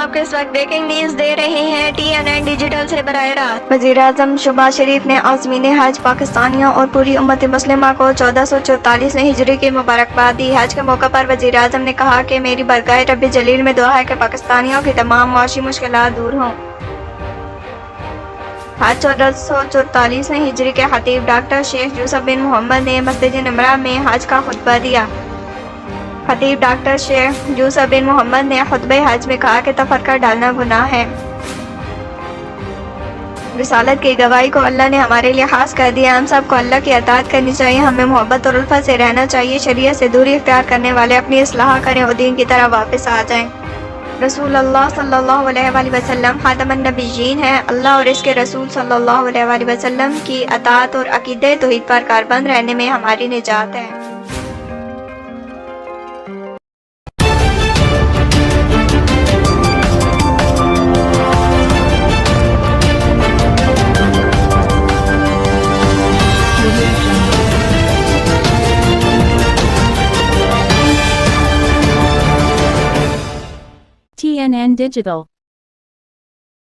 आपको इस वक्त ब्रेकिंग न्यूज दे रहे हैं TNN डिजिटल से बराह रास्त। वज़ीर-ए-आज़म शहबाज शरीफ ने आज़मीन हज पाकिस्तानियों और पूरी उम्मत मुस्लिमा को 1444 हिजरी की मुबारकबाद दी। हज के मौके पर वज़ीर-ए-आज़म ने कहा कि मेरी बरगाह रब्बे जलील में दुआ है कि पाकिस्तानियों की तमाम मुआशी मुश्किलात दूर हों। हज 1444 हिजरी के खतीब डॉक्टर शेख यूसुफ बिन मोहम्मद ने मस्जिद नमरा में हज का खुतबा दिया। खतीब डॉक्टर शेख यूसुफ बिन मोहम्मद ने खुतबे हज में कहा कि तफरका डालना गुनाह है। रिसालत की गवाही को अल्लाह ने हमारे लिए खास कर दिया। हम सबको अल्लाह की अताअत करनी चाहिए, हमें मोहब्बत और उल्फत से रहना चाहिए। शरीयत से दूरी इख्तियार करने वाले अपनी इस्लाह करें और दीन की तरह वापस आ जाएं। रसूल अल्लाह सल्लल्लाहु अलैहि वसल्लम खातमुन नबिय्यीन है। अल्लाह और इसके रसूल सल्लल्लाहु अलैहि वसल्लम की अताअत और अकीदे तौहीद पर कारबंद रहने में हमारी निजात है। TNN Digital